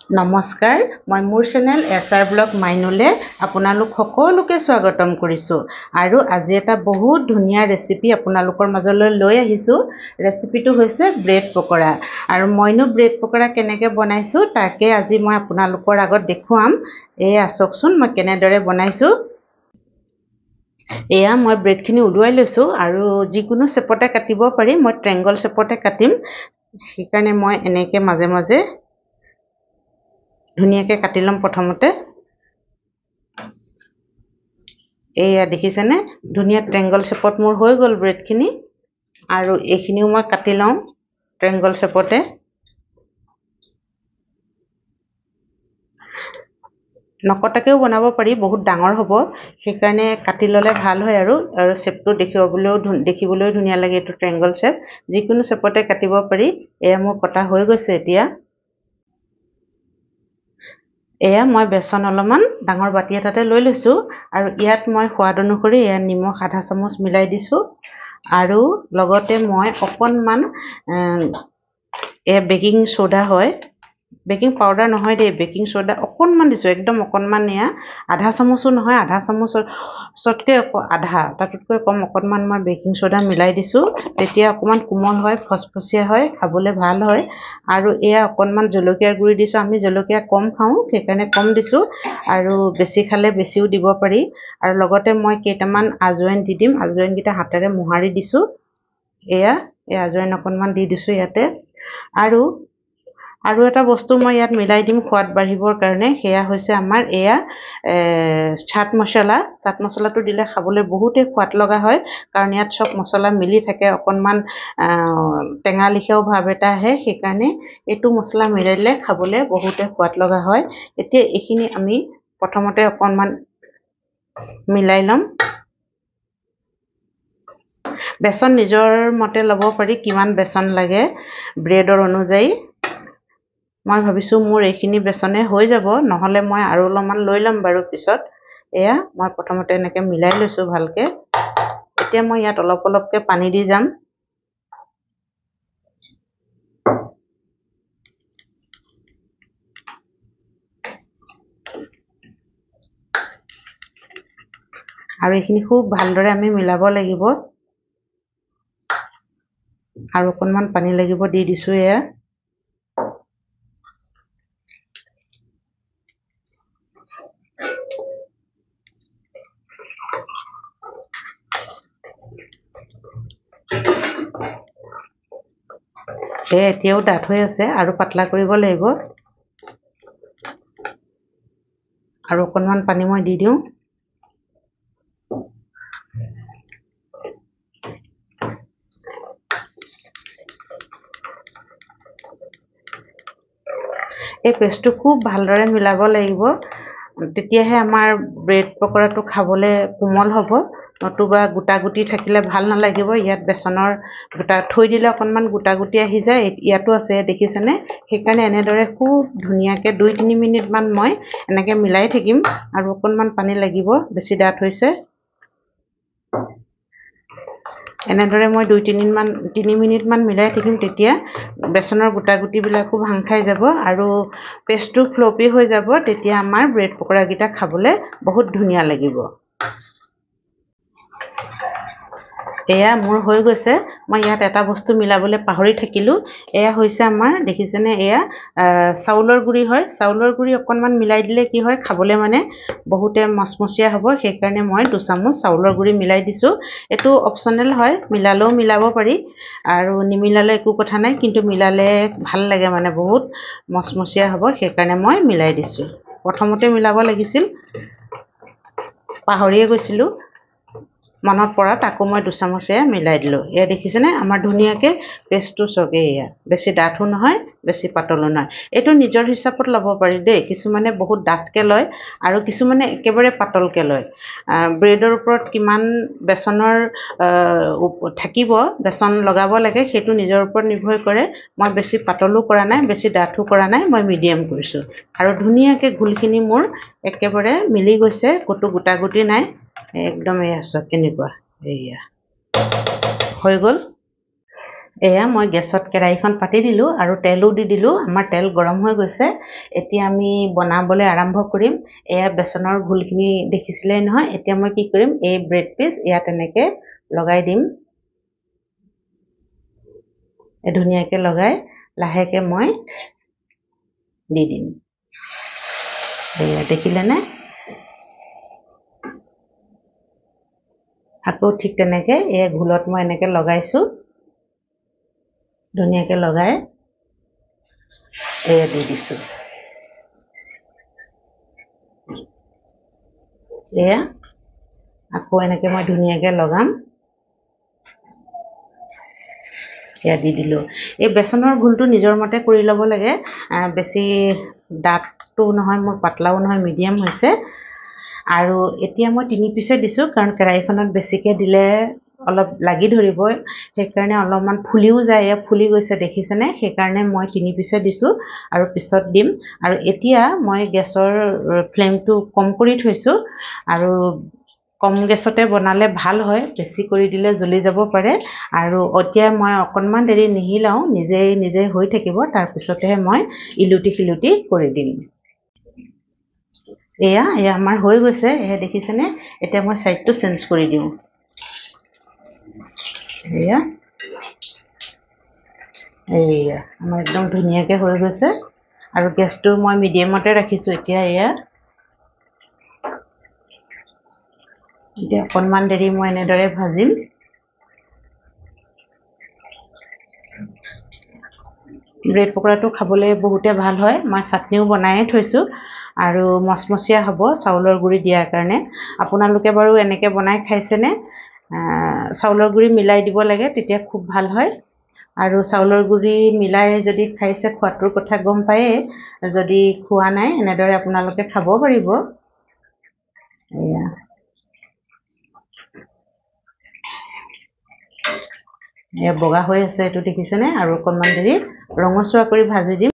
নমস্কাৰ মই মোৰ চেনেল এছআৰ ব্লগ মাইনুলে আপোনালোক সকলোকে স্বাগতম কৰিছোঁ আৰু আজি এটা বহুত ধুনীয়া ৰেচিপি আপোনালোকৰ মাজলৈ লৈ আহিছোঁ। ৰেচিপিটো হৈছে ব্ৰেড পকৰা আৰু মইনো ব্ৰেড পকৰা কেনেকৈ বনাইছোঁ তাকে আজি মই আপোনালোকৰ আগত দেখুৱাম। এয়া চাওকচোন মই কেনেদৰে বনাইছোঁ। এয়া মই ব্ৰেডখিনি উলিয়াই লৈছোঁ আৰু যিকোনো চেপতে কাটিব পাৰি। মই ট্ৰায়াঙ্গল চেপতে কাটিম, সেইকাৰণে মই এনেকৈ মাজে মাজে ধুনীয়াকৈ কাটি ল'ম। প্ৰথমতে এয়া দেখিছেনে, ধুনীয়া ট্ৰায়াঙ্গল চেপত মোৰ হৈ গ'ল ব্ৰেডখিনি আৰু এইখিনিও মই কাটি লওঁ ট্ৰায়াঙ্গল চেপতে। নকটাকেও বনাব পাৰি, বহুত ডাঙৰ হ'ব, সেইকাৰণে কাটি ল'লে ভাল হয় আৰু চেপটো দেখিবলৈও ধুনীয়া লাগে। এইটো ট্ৰায়াঙ্গল চেপ, যিকোনো চেপতে কাটিব পাৰি। এয়া মোৰ কটা হৈ গৈছে। এয়া মই বেচন অলপমান ডাঙৰ বাটি এটাতে লৈ লৈছোঁ আৰু ইয়াত মই সোৱাদ অনুসৰি এয়া নিমখ আধা চামুচ মিলাই দিছোঁ আৰু লগতে মই অকণমান বেকিং সোডা হয়, বেকিং পাউডাৰ নহয় দেই, বেকিং সোডা অকণমান দিছোঁ, একদম অকণমান। এয়া আধা চামুচো নহয়, আধা চামুচতকৈ আধা, তাতোতকৈ কম অকণমান মই বেকিং সোডা মিলাই দিছোঁ। তেতিয়া অকণমান কোমল হয়, ফচফচীয়া হয়, খাবলৈ ভাল হয়। আৰু এয়া অকণমান জলকীয়াৰ গুড়ি দিছোঁ। আমি জলকীয়া কম খাওঁ, সেইকাৰণে কম দিছোঁ, আৰু বেছি খালে বেছিও দিব পাৰি। আৰু লগতে মই কেইটামান আজৱাইন দি দিম, আজৱাইনকেইটা হাতেৰে মোহাৰি দিছোঁ। এয়া আজৱাইন অকণমান দি দিছোঁ ইয়াতে। আৰু এটা বস্তু মই ইয়াত মিলাই দিম সোৱাদ বাঢ়িবৰ কাৰণে, সেয়া হৈছে আমাৰ এয়া চাট মছলা। চাট মছলাটো দিলে খাবলৈ বহুতেই সোৱাদ লগা হয়, কাৰণ ইয়াত চব মছলা মিলি থাকে। অকণমান টেঙা লিখাও ভাৱ এটা আহে, সেইকাৰণে এইটো মছলা মিলাই দিলে খাবলৈ বহুতে সোৱাদ লগা হয়। এতিয়া এইখিনি আমি প্ৰথমতে অকণমান মিলাই ল'ম। বেচন নিজৰ মতে ল'ব পাৰি, কিমান বেচন লাগে ব্ৰেডৰ অনুযায়ী। মই ভাবিছোঁ মোৰ এইখিনি বেচনে হৈ যাব, নহ'লে মই আৰু অলপমান লৈ ল'ম বাৰু পিছত। এয়া মই প্ৰথমতে এনেকৈ মিলাই লৈছোঁ ভালকৈ। এতিয়া মই ইয়াত অলপ অলপকৈ পানী দি যাম। আৰু এইখিনি খুব ভালদৰে আমি মিলাব লাগিব। আৰু অকণমান পানী লাগিব, দি দিছোঁ। এয়া এতিয়াও ডাঠ হৈ আছে, আৰু পাতলা কৰিব লাগিব। আৰু অকণমান পানী মই দি দিওঁ। এই পেষ্টটো খুব ভালদৰে মিলাব লাগিব, তেতিয়াহে আমাৰ ব্ৰেড পকৰাটো খাবলৈ কোমল হ'ব। নতুবা গোটা গুটি থাকিলে ভাল নালাগিব। ইয়াত বেচনৰ গোটা থৈ দিলে অকণমান গোটা গুটি আহি যায়, ইয়াতো আছে দেখিছেনে। সেইকাৰণে এনেদৰে খুব ধুনীয়াকৈ 2-3 মিনিটমান মই এনেকৈ মিলাই থাকিম। আৰু অকণমান পানী লাগিব, বেছি ডাঠ হৈছে। এনেদৰে মই 2-3 মিনিটমান মিলাই থাকিম, তেতিয়া বেচনৰ গোটা গুটিবিলাকো ভাং খাই যাব আৰু পেষ্টটো ফ্লপি হৈ যাব। তেতিয়া আমাৰ ব্ৰেড পকৰাকেইটা খাবলৈ বহুত ধুনীয়া লাগিব। এয়া মোৰ হৈ গৈছে। মই ইয়াত এটা বস্তু মিলাবলৈ পাহৰি থাকিলোঁ। এয়া হৈছে আমাৰ, দেখিছেনে, এয়া চাউলৰ গুড়ি হয়। চাউলৰ গুড়ি অকণমান মিলাই দিলে কি হয়, খাবলৈ মানে বহুতে মচমচীয়া হ'ব। সেইকাৰণে মই 2 চামুচ চাউলৰ গুড়ি মিলাই দিছোঁ। এইটো অপশ্যনেল হয়, মিলালেও মিলাব পাৰি আৰু নিমিলালে একো কথা নাই, কিন্তু মিলালে ভাল লাগে, মানে বহুত মচমচীয়া হ'ব। সেইকাৰণে মই মিলাই দিছোঁ। প্ৰথমতে মিলাব লাগিছিল, পাহৰিয়ে গৈছিলোঁ। মনত পৰাত আকৌ মই 2 চামুচ মিলাই দিলোঁ। এয়া দেখিছেনে, আমাৰ ধুনীয়াকৈ পেষ্টটো চকে। এয়া বেছি ডাঠো নহয়, বেছি পাতলো নহয়। এইটো নিজৰ হিচাপত ল'ব পাৰি দেই। কিছুমানে বহুত ডাঠকৈ লয় আৰু কিছুমানে একেবাৰে পাতলকৈ লয়। ব্ৰেডৰ ওপৰত কিমান বেচনৰ থাকিব, বেচন লগাব লাগে, সেইটো নিজৰ ওপৰত নিৰ্ভৰ কৰে। মই বেছি পাতলো কৰা নাই, বেছি ডাঠো কৰা নাই, মই মিডিয়াম কৰিছোঁ। আৰু ধুনীয়াকৈ ঘোলখিনি মোৰ একেবাৰে মিলি গৈছে, ক'তো গোটা গুটি নাই। একদম এয়া চাওক কেনেকুৱা, এয়া হৈ গ'ল। এয়া মই গেছত কেৰাহীখন পাতি দিলোঁ আৰু তেলো দি দিলোঁ। আমাৰ তেল গৰম হৈ গৈছে। এতিয়া আমি বনাবলৈ আৰম্ভ কৰিম। এয়া বেচনৰ ঘোলখিনি দেখিছিলেই নহয়। এতিয়া মই কি কৰিম, এই ব্ৰেড পিচ ইয়াত এনেকৈ লগাই দিম। ধুনীয়াকৈ লগাই লাহেকৈ মই দি দিম। এয়া দেখিলেনে? আকৌ ঠিক তেনেকৈ এই ঘোলত মই এনেকৈ লগাইছোঁ। ধুনীয়াকৈ লগাই এয়া দি দিছোঁ। এয়া আকৌ এনেকৈ মই ধুনীয়াকৈ লগাম। এয়া দি দিলোঁ। এই বেচনৰ ঘোলটো নিজৰ মতে কৰি ল'ব লাগে। বেছি ডাঠটো নহয়, মোৰ পাতলাও নহয়, মিডিয়াম হৈছে। আৰু এতিয়া মই 3 পিচে দিছোঁ, কাৰণ কেৰাহীখনত বেছিকৈ দিলে অলপ লাগি ধৰিব। সেইকাৰণে অলপমান ফুলিও যায়। এয়া ফুলি গৈছে দেখিছেনে? সেইকাৰণে মই 3 পিচে দিছোঁ আৰু পিছত দিম। আৰু এতিয়া মই গেছৰ ফ্লেমটো কম কৰি থৈছোঁ। আৰু কম গেছতে বনালে ভাল হয়, বেছি কৰি দিলে জ্বলি যাব পাৰে। আৰু এতিয়া মই অকণমান দেৰি নিহিলাওঁ, নিজে হৈ থাকিব। তাৰপিছতহে মই ইলুটি শিলুটি কৰি দিম। এয়া আমাৰ হৈ গৈছে। এয়া দেখিছেনে? এতিয়া মই ছাইডটো চেঞ্জ কৰি দিওঁ। এয়া আমাৰ একদম ধুনীয়াকৈ হৈ গৈছে। আৰু গেছটো মই মিডিয়ামতে ৰাখিছোঁ। এতিয়া অকণমান দেৰি মই এনেদৰে ভাজিম। ব্ৰেড পকৰাটো খাবলৈ বহুতে ভাল হয়। মই চাটনিও বনায়ে থৈছোঁ আৰু মচমচীয়া হ'ব চাউলৰ গুড়ি দিয়াৰ কাৰণে। আপোনালোকে বাৰু এনেকৈ বনাই খাইছেনে? চাউলৰ গুড়ি মিলাই দিব লাগে, তেতিয়া খুব ভাল হয়। আৰু চাউলৰ গুড়ি মিলাই যদি খাইছে, খোৱাটোৰ কথা গম পায়েই। যদি খোৱা নাই, এনেদৰে আপোনালোকে খাব পাৰিব। এয়া বগা হৈ আছে, এইটো দেখিছেনে? আৰু অকণমান দেৰি ৰঙচুৱা কৰি ভাজি দিম।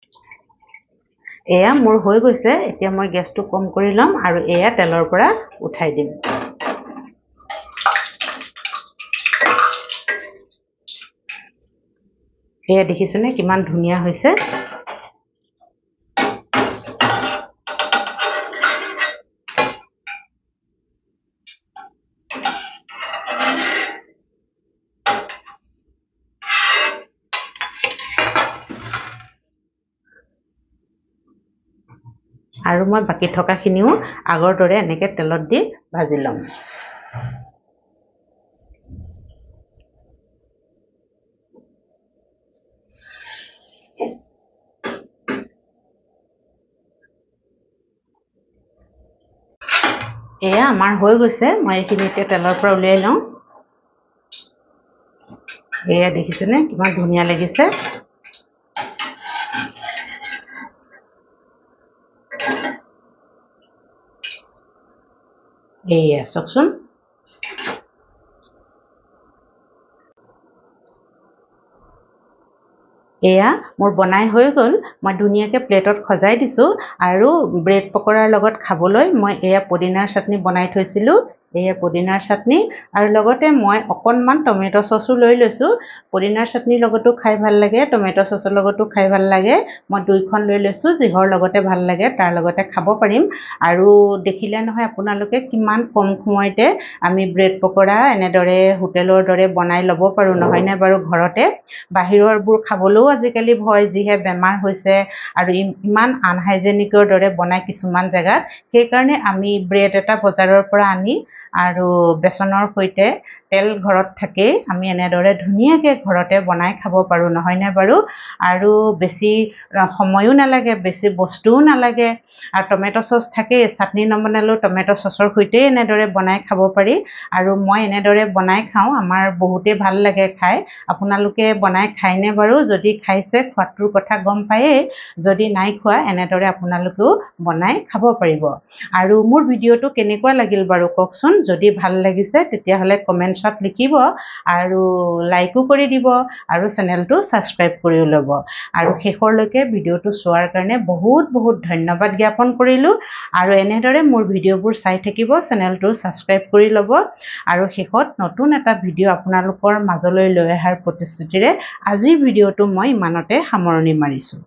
এয়া মোৰ হৈ গৈছে। এতিয়া মই গেছটো কম কৰি ল'ম আৰু এয়া তেলৰ পৰা উঠাই দিম। এয়া দেখিছেনে কিমান ধুনীয়া হৈছে? আৰু মই বাকী থকাখিনিও আগৰ দৰে এনেকৈ তেলত দি ভাজি ল'ম। এয়া আমাৰ হৈ গৈছে। মই এইখিনি এতিয়া তেলৰ পৰা উলিয়াই লওঁ। এয়া দেখিছেনে কিমান ধুনীয়া লাগিছে? এয়া চাওকচোন। এয়া মোৰ বনাই হৈ গ'ল। মই ধুনীয়াকৈ প্লেটত সজাই দিছোঁ। আৰু ব্ৰেড পকৰাৰ লগত খাবলৈ মই এয়া পদিনাৰ চাটনি বনাই থৈছিলোঁ। এয়া পদিনাৰ চাটনি। আৰু লগতে মই অকণমান টমেটো চচো লৈ লৈছোঁ। পদিনাৰ চাটনিৰ লগতো খাই ভাল লাগে, টমেটো চচৰ লগতো খাই ভাল লাগে। মই 2খন লৈ লৈছোঁ। যিহৰ লগতে ভাল লাগে তাৰ লগতে খাব পাৰিম। আৰু দেখিলে নহয় আপোনালোকে, কিমান কম সময়তে আমি ব্ৰেড পকৰা এনেদৰে হোটেলৰ দৰে বনাই ল'ব পাৰোঁ, নহয়নে বাৰু? ঘৰতে। বাহিৰৰবোৰ খাবলৈও আজিকালি ভয়, যিহে বেমাৰ হৈছে। আৰু ইমান আনহাইজেনিকৰ দৰে বনায় কিছুমান জেগাত। সেইকাৰণে আমি ব্ৰেড এটা বজাৰৰ পৰা আনি আৰু বেচনৰ সৈতে তেল ঘৰত থাকেই, আমি এনেদৰে ধুনীয়াকৈ ঘৰতে বনাই খাব পাৰোঁ, নহয়নে বাৰু? আৰু বেছি সময়ো নালাগে, বেছি বস্তুও নালাগে। আৰু টমেটো চচ থাকেই, চাটনি নবনালেও টমেটো চচৰ সৈতেই এনেদৰে বনাই খাব পাৰি। আৰু মই এনেদৰে বনাই খাওঁ, আমাৰ বহুতেই ভাল লাগে খাই। আপোনালোকে বনাই খায়নে বাৰু? যদি খাইছে, খোৱাটোৰ কথা গম পায়েই। যদি নাই খোৱা, এনেদৰে আপোনালোকেও বনাই খাব পাৰিব। আৰু মোৰ ভিডিঅ'টো কেনেকুৱা লাগিল বাৰু কওকচোন। চাবচোন যদি ভাল লাগিছে তেতিয়াহ'লে কমেণ্টছত লিখিব আৰু লাইকো কৰি দিব আৰু চেনেলটো ছাবস্ক্ৰাইব কৰিও ল'ব আৰু শেষৰলৈকে ভিডিঅ'টো চোৱাৰ কাৰণে বহুত বহুত ধন্যবাদ জ্ঞাপন কৰিলোঁ আৰু এনেদৰে মোৰ ভিডিঅ'বোৰ চাই থাকিব চেনেলটো ছাবস্ক্ৰাইব কৰি ল'ব আৰু শেষত নতুন এটা ভিডিঅ' আপোনালোকৰ মাজলৈ লৈ অহাৰ প্ৰতিশ্ৰুতিৰে আজিৰ ভিডিঅ'টো মই ইমানতে সামৰণি মাৰিছোঁ